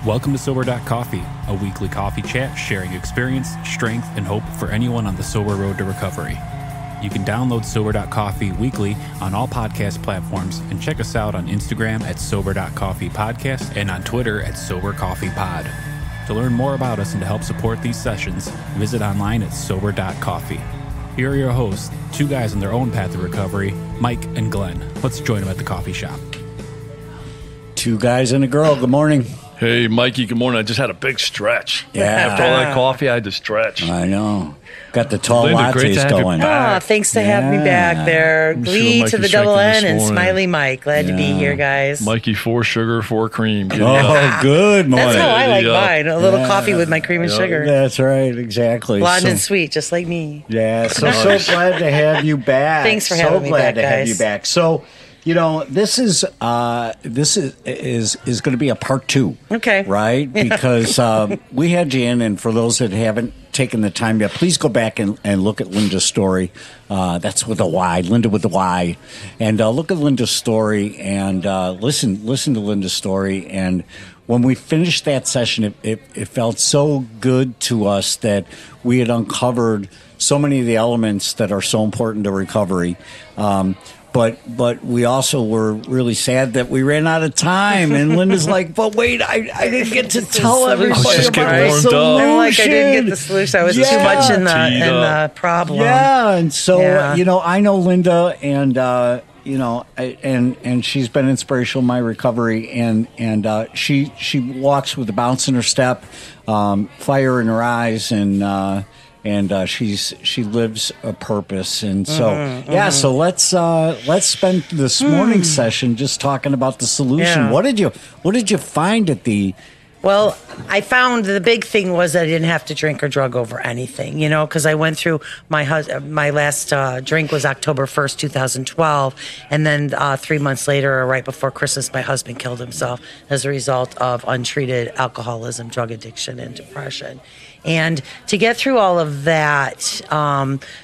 Welcome to Sober.Coffee, a weekly coffee chat sharing experience, strength, and hope for anyone on the sober road to recovery. You can download Sober.Coffee weekly on all podcast platforms and check us out on Instagram at Sober.Coffee Podcast and on Twitter at Sober.Coffee Pod. To learn more about us and to help support these sessions, visit online at Sober.Coffee. Here are your hosts, two guys on their own path to recovery, Mike and Glenn. Let's join them at the coffee shop. Two guys and a girl. Good morning. Hey, Mikey, good morning. I just had a big stretch. Yeah. After all that coffee, I had to stretch. I know. Got the tall Lynda, great to lattes have you going. back. Oh, thanks to have me back there. Glee to the double N and Smiley Mike. Glad to be here, guys. Mikey, 4 sugar, 4 cream. Good Good morning. That's how I like Yeah. mine. A little coffee with my cream and sugar. That's right. Exactly. Blonde and sweet, just like me. Yeah. So glad to have you back. Thanks for having me back, So glad to have guys. you back. So, you know, this is going to be a part 2. Okay. Right? Because we had you in, and for those that haven't taken the time yet, please go back and look at Lynda's story. That's with a Y, Lynda with the Y. And look at Lynda's story and listen to Lynda's story. And when we finished that session, it felt so good to us that we had uncovered so many of the elements that are so important to recovery. But we also were really sad that we ran out of time. And Lynda's like, but wait, I didn't get to tell everybody just about getting the warmed solution. up. I'm like, I didn't get the solution. I was too much in the problem. Yeah, and so, Yeah. I know Lynda, and, and she's been inspirational in my recovery, and she walks with a bounce in her step, fire in her eyes, and she lives a purpose. And so so let's spend this morning session just talking about the solution. Yeah. What did you find at the Well, I found the big thing was that I didn't have to drink or drug over anything, because I went through my last drink was October 1st, 2012. And then 3 months later, right before Christmas, my husband killed himself as a result of untreated alcoholism, drug addiction, and depression. And to get through all of that,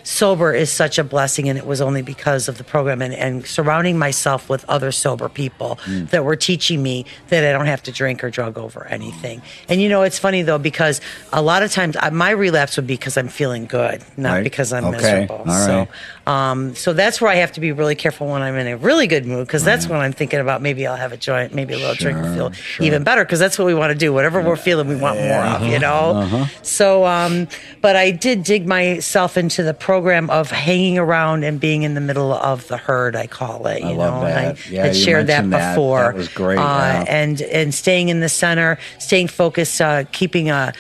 sober is such a blessing, and it was only because of the program and surrounding myself with other sober people that were teaching me that I don't have to drink or drug over anything. And it's funny though, because a lot of times my relapse would be because I'm feeling good, not because I'm miserable. All right. So that's where I have to be really careful when I'm in a really good mood, because that's when I'm thinking about maybe I'll have a joint, maybe a little drink and feel even better, because that's what we want to do. Whatever we're feeling, we want more of, So, but I did dig myself into the program of hanging around and being in the middle of the herd, I call it. I love that. And I had shared that before. That was great. And staying in the center, staying focused, keeping a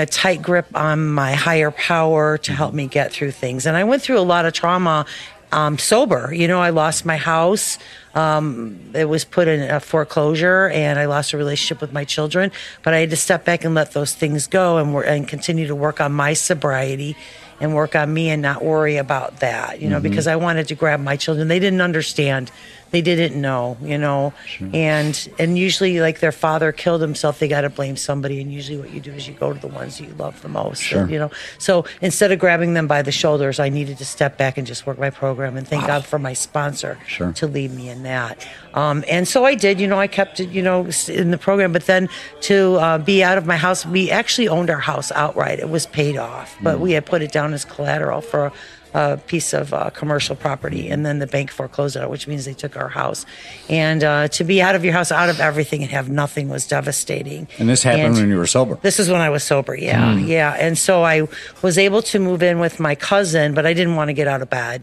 tight grip on my higher power to help me get through things. And I went through a lot of trauma sober. I lost my house. It was put in a foreclosure, and I lost a relationship with my children. But I had to step back and let those things go and continue to work on my sobriety and work on me and not worry about that, because I wanted to grab my children. They didn't understand. They didn't know, Sure. and usually, like, their father killed himself, they got to blame somebody. And usually what you do is you go to the ones you love the most, Sure. and, so instead of grabbing them by the shoulders, I needed to step back and just work my program and thank God for my sponsor to lead me in that. And so I did, I kept it, in the program, but then to be out of my house, we actually owned our house outright. It was paid off, but we had put it down as collateral for a piece of commercial property, and then the bank foreclosed on it, which means they took our house. And to be out of your house, out of everything, and have nothing was devastating. And this happened when you were sober? This is when I was sober, yeah. And so I was able to move in with my cousin, but I didn't want to get out of bed.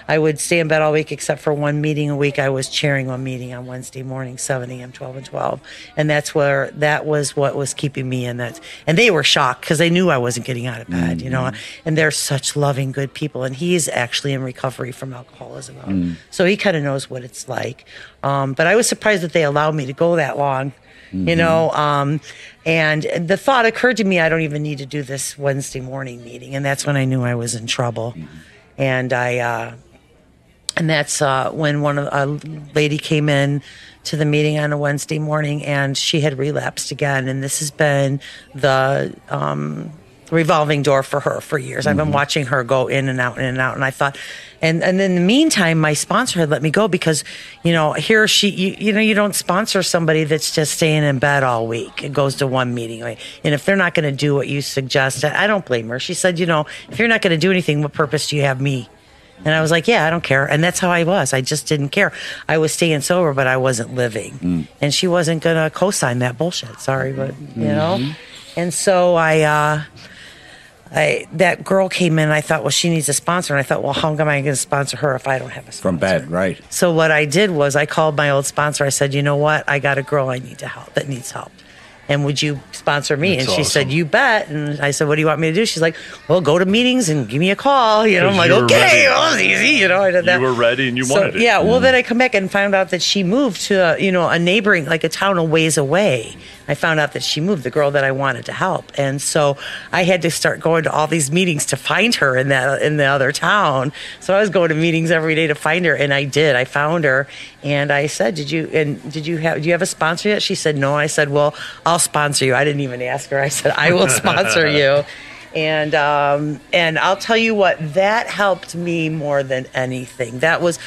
I would stay in bed all week except for one meeting a week. I was chairing one meeting on Wednesday morning, 7 a.m., 12 and 12. And that was what was keeping me in that. And they were shocked because they knew I wasn't getting out of bed, and they're such loving, good people. And he's actually in recovery from alcoholism. So he kind of knows what it's like. But I was surprised that they allowed me to go that long, and the thought occurred to me, I don't even need to do this Wednesday morning meeting. And that's when I knew I was in trouble. And that's when a lady came in to the meeting on a Wednesday morning, and she had relapsed again. And this has been the revolving door for her for years. I've been watching her go in and out and in and out. And I thought, and in the meantime, my sponsor had let me go because, here you don't sponsor somebody that's just staying in bed all week. It goes to one meeting. And if they're not going to do what you suggest, I don't blame her. She said, if you're not going to do anything, what purpose do you have me? And I was like, yeah, I don't care. And that's how I was. I just didn't care. I was staying sober, but I wasn't living. And she wasn't going to co-sign that bullshit. Sorry, but, And so that girl came in and I thought, well, she needs a sponsor. And I thought, well, how am I going to sponsor her if I don't have a sponsor? From bed, right. So what I did was I called my old sponsor. I said, you know what? I got a girl I need to help that needs help. And would you sponsor me? That's and she awesome. said, you bet. And I said, what do you want me to do? She's like, well, go to meetings and give me a call. I'm like, okay, well, it's easy. I did that. You were ready and you wanted it. Yeah. Well, then I come back and found out that she moved to, a neighboring, like a town a ways away. I found out that she moved, the girl that I wanted to help. And so I had to start going to all these meetings to find her in the other town. So I was going to meetings every day to find her. And I did. I found her. And I said, do you have a sponsor yet? She said, no. I said, well, I'll sponsor you. I didn't even ask her. I said, I will sponsor you. And I'll tell you what, that helped me more than anything. That was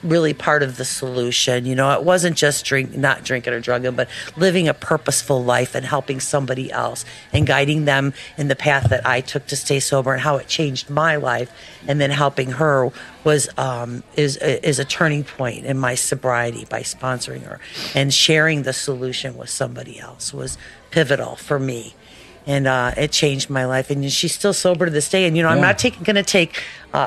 really part of the solution. It wasn't just not drinking or drugging, but living a purposeful life and helping somebody else and guiding them in the path that I took to stay sober and how it changed my life. And then helping her is a turning point in my sobriety by sponsoring her, and sharing the solution with somebody else was pivotal for me. And it changed my life. And she's still sober to this day. And, I'm not going to take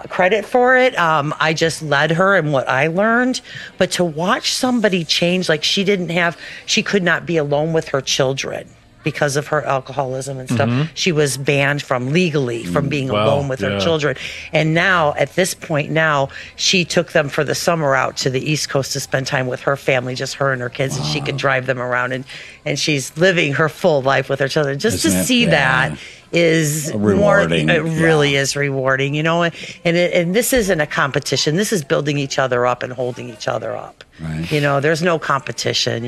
credit for it. I just led her in what I learned. But to watch somebody change, like she could not be alone with her children because of her alcoholism and stuff. She was banned from being alone with her children. And now, at this point now, she took them for the summer out to the East Coast to spend time with her family, just her and her kids, and she could drive them around. And she's living her full life with her children. Just to see that is rewarding. It really is rewarding, and this isn't a competition. This is building each other up and holding each other up. Right. There's no competition.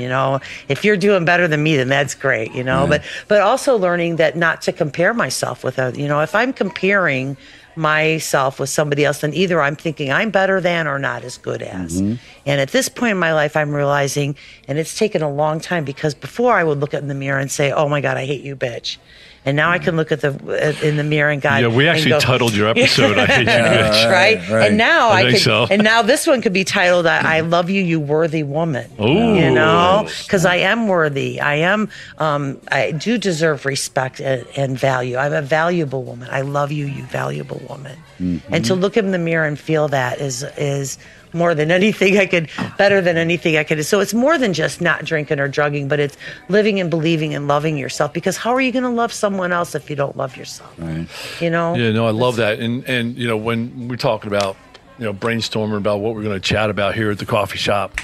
If you're doing better than me, then that's great. But also learning that not to compare myself with other. If I'm comparing myself with somebody else, then either I'm thinking I'm better than or not as good as. And at this point in my life, I'm realizing, and it's taken a long time, because before I would look in the mirror and say, oh my God, I hate you, bitch. And now I can look at in the mirror and God. Yeah, we actually titled your episode "I Hate You, Bitch." Right? And now I think so. And now this one could be titled "I Love You, You Worthy Woman." Ooh. Because I am worthy. I do deserve respect and value. I'm a valuable woman. I love you, you valuable woman. And to look in the mirror and feel that is more than anything better than anything I could. So it's more than just not drinking or drugging, but it's living and believing and loving yourself. Because how are you going to love someone else if you don't love yourself? Right. Yeah, no, I love that. And when we're talking about, brainstorming about what we're going to chat about here at the coffee shop,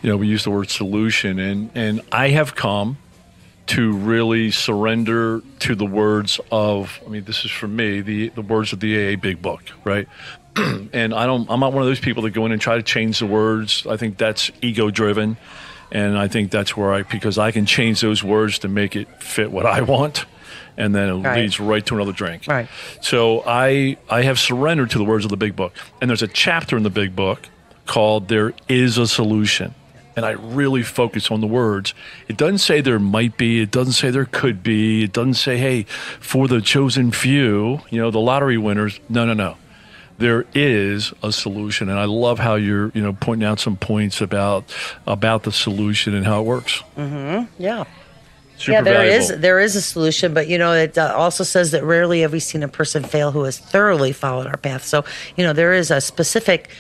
we use the word solution. And I have come to really surrender to the words of, this is for me, the words of the AA Big Book, right? And I'm not one of those people that go in and try to change the words. I think that's ego driven. And I think that's because I can change those words to make it fit what I want. And then it leads right to another drink. Right. So I have surrendered to the words of the Big Book. And there's a chapter in the Big Book called There Is a Solution. And I really focus on the words. It doesn't say there might be. It doesn't say there could be. It doesn't say, hey, for the chosen few, the lottery winners. No. There is a solution. And I love how you're, pointing out some points about the solution and how it works. Mm-hmm. Yeah. Super valuable. There is a solution, but it also says that rarely have we seen a person fail who has thoroughly followed our path. So, there is a specific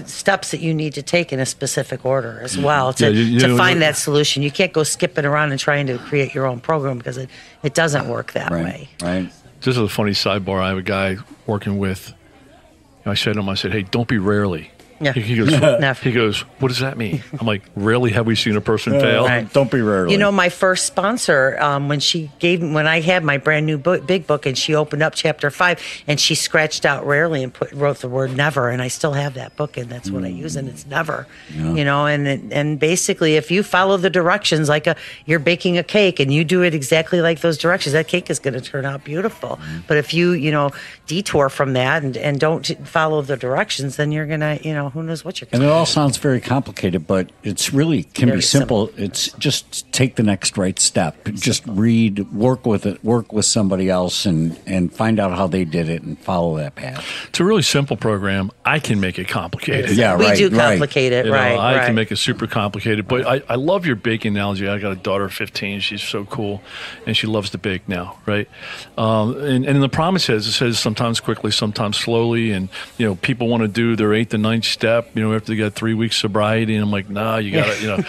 steps that you need to take in a specific order as well to find that solution. You can't go skipping around and trying to create your own program because it doesn't work that way. Right. Just a funny sidebar. I have a guy working with, I said to him, hey, don't be rarely. Yeah. He goes, Never. he goes, what does that mean? I'm like, rarely have we seen a person fail. Right. Don't be rarely. You know, my first sponsor, when I had my brand new big book, and she opened up chapter 5, and she scratched out rarely and wrote the word never, and I still have that book, and that's what I use, and it's never. Yeah. You know, and basically, if you follow the directions, like you're baking a cake, and you do it exactly like those directions, that cake is going to turn out beautiful. But if you detour from that and don't follow the directions, then you're gonna, who knows what you're And gonna. it all sounds very complicated, but it's really can Very be simple. It's just take the next right step. Just read, work with it, work with somebody else, and find out how they did it and follow that path. It's a really simple program. I can make it complicated. Yeah, We right, do right. complicate it, You know, right? I right. can make it super complicated, but I love your baking analogy. I got a daughter of 15. She's so cool, and she loves to bake now, right? And in the promise it says sometimes quickly, sometimes slowly, and people want to do their 8th and 9th step, after they got 3 weeks sobriety, and I'm like, nah, you got to,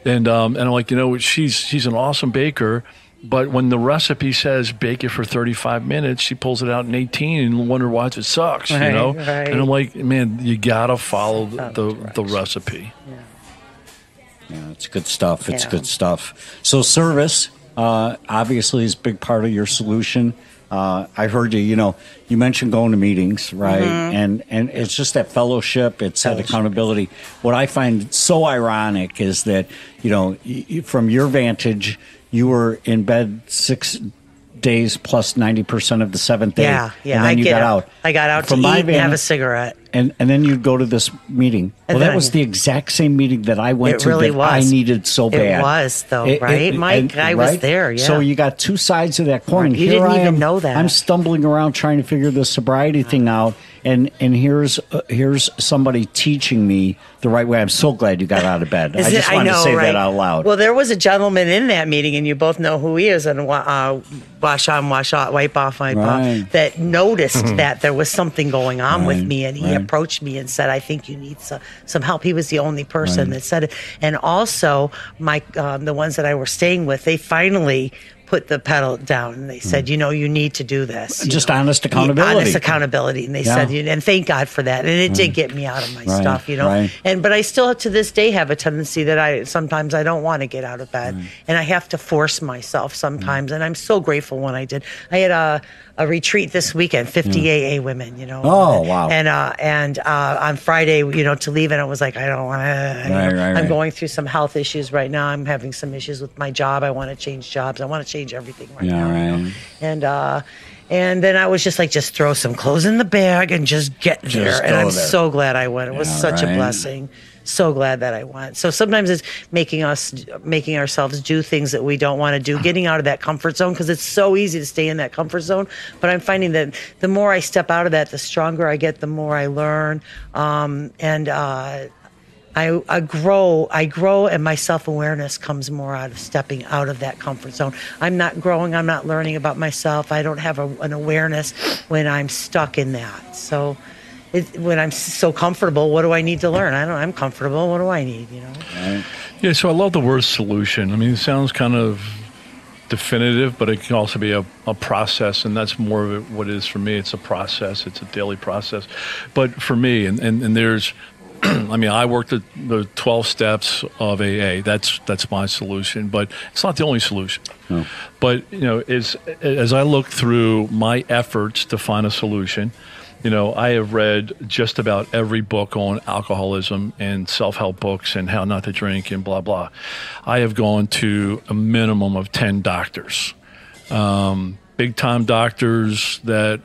and I'm like, she's an awesome baker. But when the recipe says bake it for 35 minutes, she pulls it out in 18 and wonder why it sucks, Right. And I'm like, man, you got to follow the recipe. Yeah, it's good stuff. It's Yeah. good stuff. So service, obviously, is a big part of your solution. I heard you mentioned going to meetings, right? And it's just that fellowship. It's that accountability. What I find so ironic is that, from your vantage, you were in bed 6 days plus 90% of the 7th day. Yeah. And then you got out. I got out From to my eat and have a vantage- cigarette. And then you'd go to this meeting. Well, And that then- was the exact same meeting that I went It to really that was. I needed so bad. It was, though, right, Mike? I was there, yeah. So you got two sides of that coin. Right. You Here didn't I even am, know that. I'm stumbling around trying to figure the sobriety thing out, and here's somebody teaching me the right way. I'm so glad you got out of bed. I just wanted to say that out loud. Well, there was a gentleman in that meeting, and you both know who he is, and wash on, wash off, wipe off, wipe Right. off, that noticed that there was something going on with Right, me, and he right. approached me and said, I think you need some help. He was the only person that said it. And also, the ones that I were staying with, they finally put the pedal down, and they said, you need to do this. Just honest accountability. Honest accountability. And they said, and thank God for that. And it did get me out of my stuff, right. But I still, to this day, have a tendency that sometimes I don't want to get out of bed, and I have to force myself sometimes. And I'm so grateful when I did. I had a retreat this weekend, 50 AA women, Oh, wow. And on Friday, to leave, and I was like, I don't want to. Right. I'm going through some health issues right now. I'm having some issues with my job. I want to change jobs. I want to change everything right now. Right. And then I was just like, just throw some clothes in the bag and just get there. Just And go I'm there. so glad I went. It was such a right. blessing. So glad that I went. So sometimes it's making ourselves do things that we don't want to do, getting out of that comfort zone, because it's so easy to stay in that comfort zone. But I'm finding that the more I step out of that, the stronger I get, the more I learn. I grow, and my self-awareness comes more out of stepping out of that comfort zone. I'm not growing. I'm not learning about myself. I don't have an awareness when I'm stuck in that. So when I'm so comfortable, what do I need to learn? I'm comfortable. What do I need, Right. Yeah, so I love the word solution. I mean, it sounds kind of definitive, but it can also be a process, and that's more of it, what it is for me. It's a process. It's a daily process. But for me, and there's, I mean, I worked the 12 steps of AA. That's my solution, but it's not the only solution. No. But, as I look through my efforts to find a solution, I have read just about every book on alcoholism and self-help books and how not to drink and blah, blah. I have gone to a minimum of 10 doctors, big-time doctors that,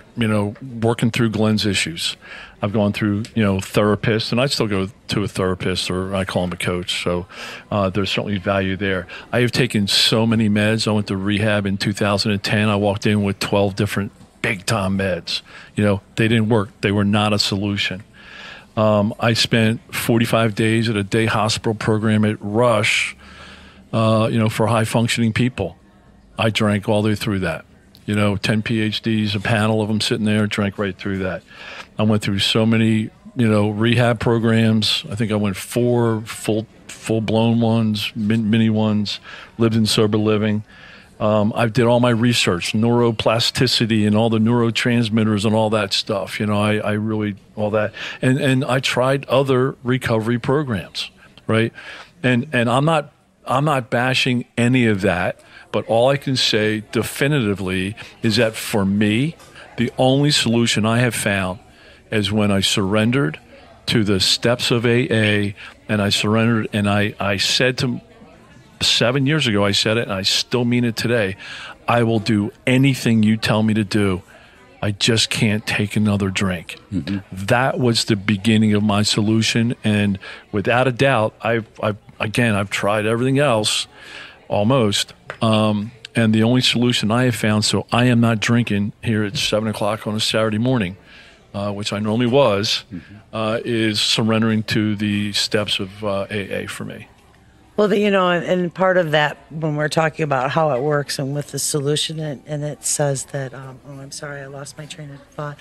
working through Glenn's issues. I've gone through, therapists, and I still go to a therapist, or I call him a coach. So there's certainly value there. I have taken so many meds. I went to rehab in 2010. I walked in with 12 different big-time meds. They didn't work. They were not a solution. I spent 45 days at a day hospital program at Rush, for high-functioning people. I drank all the way through that. 10 PhDs, a panel of them sitting there, drank right through that. I went through so many, rehab programs. I think I went 4 full-blown ones, mini ones, lived in sober living. I did all my research, neuroplasticity and all the neurotransmitters and all that stuff. I really, all that. And I tried other recovery programs, right? And I'm not bashing any of that, but all I can say definitively is that for me, the only solution I have found is when I surrendered to the steps of AA, and I surrendered, and I said to 7 years ago, I said it, and I still mean it today, I will do anything you tell me to do. I just can't take another drink. Mm-hmm. That was the beginning of my solution, and without a doubt, I've tried everything else, almost, and the only solution I have found, so I am not drinking here at 7 o'clock on a Saturday morning, which I normally was, is surrendering to the steps of AA for me. Well, and part of that, when we're talking about how it works and with the solution, and it says that, I'm sorry, I lost my train of thought.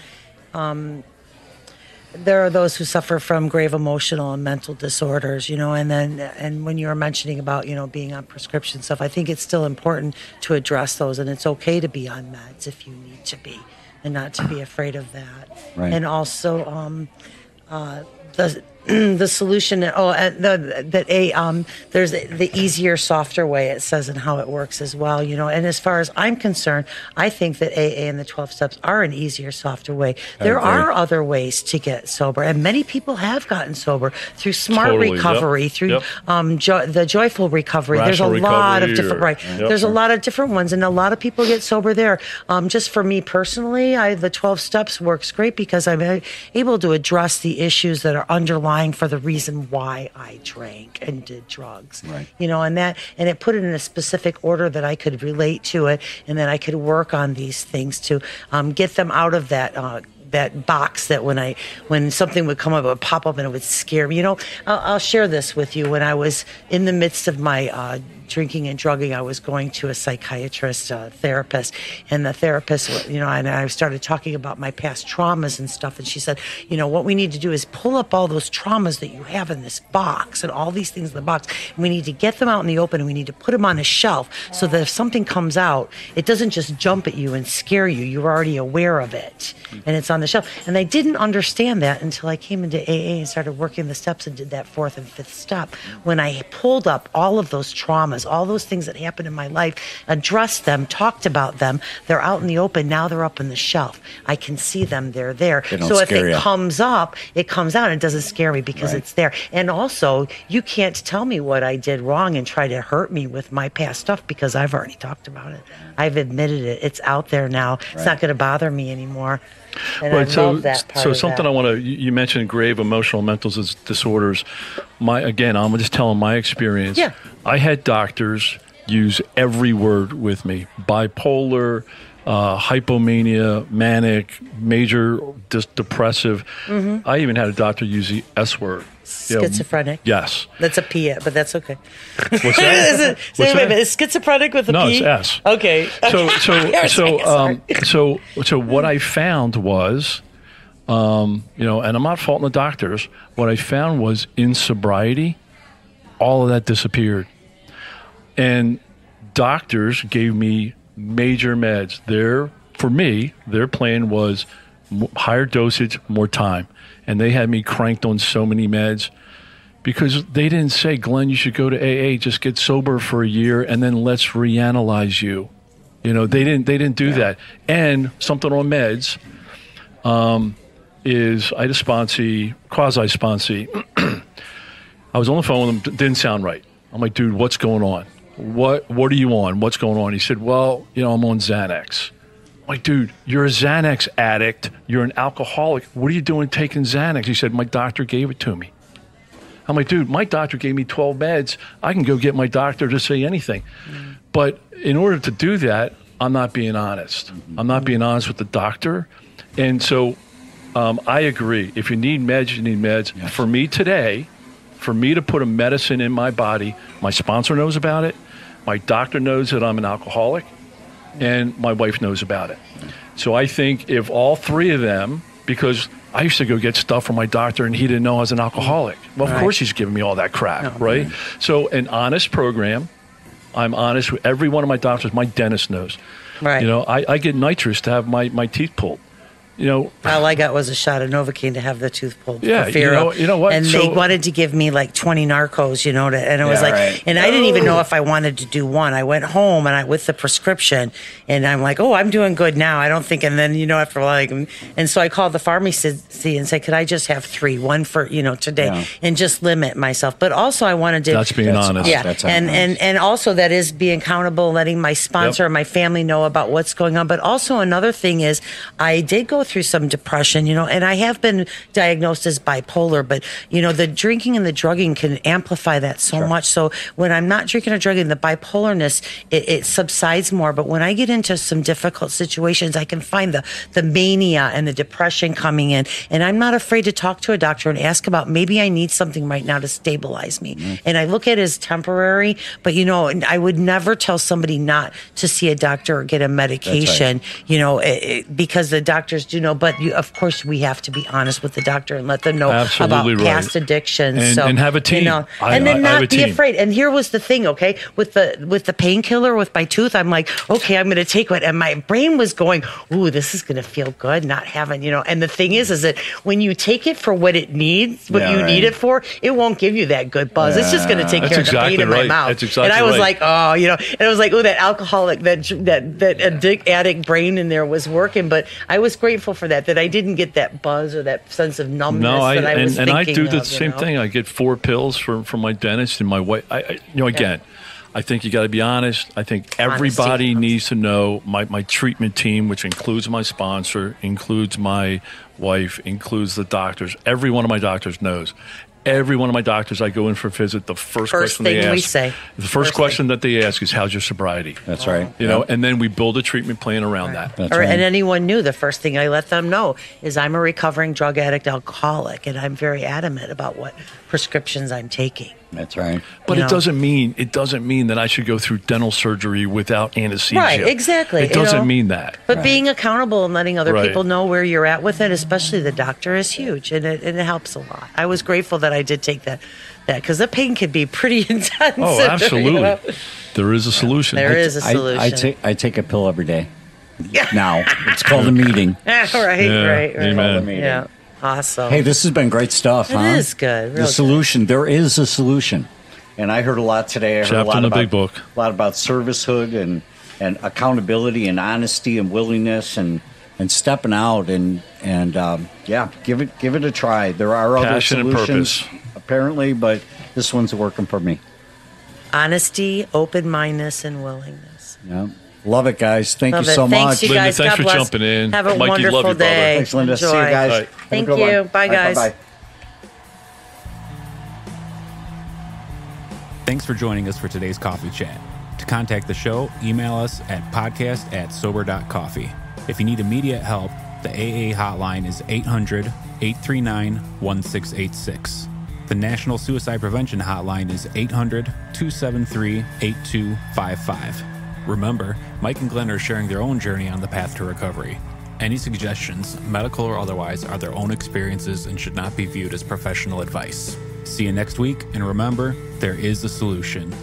There are those who suffer from grave emotional and mental disorders, and when you were mentioning about, being on prescription stuff, I think it's still important to address those, and it's okay to be on meds if you need to be, and not to be afraid of that. Right. And also, the solution, there's the easier, softer way, it says, and how it works as well, and as far as I'm concerned, I think that AA and the 12 steps are an easier, softer way. There are other ways to get sober, and many people have gotten sober through smart recovery, through the joyful recovery. Rational There's a lot of different, recovery, there's a lot of different ones, and a lot of people get sober there. Just for me personally, the 12 steps works great because I'm able to address the issues that are underlying for the reason why I drank and did drugs, right. And it put it in a specific order that I could relate to it, and then I could work on these things to get them out of that box that when something would come up, it would pop up and it would scare me. I'll share this with you. When I was in the midst of my drinking and drugging, I was going to a psychiatrist, therapist, and the therapist, and I started talking about my past traumas and stuff, and she said, what we need to do is pull up all those traumas that you have in this box and all these things in the box, and we need to get them out in the open, and we need to put them on a shelf so that if something comes out, it doesn't just jump at you and scare you. You're already aware of it, and it's on the shelf. And I didn't understand that until I came into AA and started working the steps and did that 4th and 5th step. When I pulled up all of those traumas, all those things that happened in my life, addressed them, talked about them, they're out in the open. Now they're up on the shelf. I can see them. They're there. So if it comes up, it comes out. It doesn't scare me because it's there. And also, you can't tell me what I did wrong and try to hurt me with my past stuff because I've already talked about it. I've admitted it. It's out there now. It's not going to bother me anymore. And I love that part of something that. I want to, you mentioned grave emotional mental disorders. I'm just telling my experience. Yeah. I had doctors use every word with me: bipolar, hypomania, manic, major depressive. Mm-hmm. I even had a doctor use the S word. Schizophrenic. Yes. That's a P, but that's okay. What's that? Is schizophrenic with a P? No, it's S. Okay. So what I found was, and I'm not faulting the doctors, what I found was in sobriety, all of that disappeared. And doctors gave me major meds. For me, their plan was higher dosage, more time. And they had me cranked on so many meds because they didn't say, Glenn, you should go to AA, just get sober for a year, and then let's reanalyze you. They didn't do that. And something on meds is I had a quasi-sponsee. I was on the phone with him, didn't sound right. I'm like, dude, what's going on? What are you on? What's going on? He said, well, I'm on Xanax. I'm like, dude, you're a Xanax addict. You're an alcoholic. What are you doing taking Xanax? He said, my doctor gave it to me. I'm like, dude, my doctor gave me 12 meds. I can go get my doctor to say anything. Mm. But in order to do that, I'm not being honest. Mm-hmm. I'm not being honest with the doctor. And so I agree. If you need meds, you need meds. Yes. For me today, for me to put a medicine in my body, my sponsor knows about it. My doctor knows that I'm an alcoholic. And my wife knows about it. So I think if all three of them, because I used to go get stuff from my doctor and he didn't know I was an alcoholic. Well, of course he's giving me all that crap, right? So an honest program I'm honest with every one of my doctors. My dentist knows. Right. You know, I get nitrous to have my teeth pulled. You know, all I got was a shot of Novocaine to have the tooth pulled. Yeah, for fear you know what? And they wanted to give me like 20 narcos, and it was and I didn't even know if I wanted to do one. I went home and with the prescription, and I'm like, oh, I'm doing good now. I don't think, and then after and so I called the pharmacy and said, could I just have 3, one for today, and just limit myself. But also I wanted to. That's being honest. Yeah, that's and also that is being accountable, letting my sponsor and my family know about what's going on. But also another thing is, I did go through some depression, and I have been diagnosed as bipolar, but the drinking and the drugging can amplify that so much. So when I'm not drinking or drugging, the bipolarness it subsides more. But when I get into some difficult situations, I can find the mania and the depression coming in, and I'm not afraid to talk to a doctor and ask about maybe I need something right now to stabilize me. And I look at it as temporary, but I would never tell somebody not to see a doctor or get a medication, because the doctors do know. But of course, we have to be honest with the doctor and let them know about past addictions. And have a team. And then not be afraid. And here was the thing, okay, with the painkiller with my tooth, I'm like, okay, I'm going to take one. And my brain was going, ooh, this is going to feel good, not having, And the thing is that when you take it for what it needs, what you need it for, it won't give you that good buzz. It's just going to take care of the pain in my mouth. That's exactly and I was right. like, oh, and I was like, oh, that alcoholic, that addict brain in there was working. But I was grateful for that I didn't get that buzz or that sense of numbness that I was thinking I do the of, same thing. I get 4 pills from my dentist and my wife. Again, I think you got to be honest. I think everybody needs to know my treatment team, which includes my sponsor, includes my wife, includes the doctors. Every one of my doctors knows. Every one of my doctors, I go in for a visit. The first question they ask, the first question that they ask is, "How's your sobriety?" That's right. And then we build a treatment plan around that. That's right. And anyone knew, the first thing I let them know is I'm a recovering drug addict alcoholic, and I'm very adamant about what prescriptions I'm taking. That's right. But it doesn't mean that I should go through dental surgery without anesthesia. Right, exactly. It doesn't mean that. But being accountable and letting other people know where you're at with it, especially the doctor, is huge, and it helps a lot. I was grateful that I did take that because the pain can be pretty intense. Oh, absolutely. There is a solution. There is a solution. I take a pill every day. Now it's called a meeting. Right. Amen. Yeah. Awesome. Hey, this has been great stuff, huh? It is good. The solution. There is a solution. And I heard a lot today. I heard a lot about big book. A lot about servicehood and accountability and honesty and willingness and stepping out and give it a try. There are other Passion solutions and purpose. apparently, but this one's working for me. Honesty, open-mindedness, and willingness. Yeah. Love it, guys. Thank you so Thanks, much. you guys. Lynda, thanks God for bless. jumping in. Have a Mikey, wonderful love you, brother. day. Thanks, Lynda. See you Enjoy. guys. Right. Thank Have a good you. one. Bye, guys. Bye-bye. Thanks for joining us for today's coffee chat. To contact the show, email us at podcast@Sober.Coffee. If you need immediate help, the AA hotline is 800-839-1686. The National Suicide Prevention Hotline is 800-273-8255. Remember, Mike and Glenn are sharing their own journey on the path to recovery. Any suggestions, medical or otherwise, are their own experiences and should not be viewed as professional advice. See you next week, and remember, there is a solution.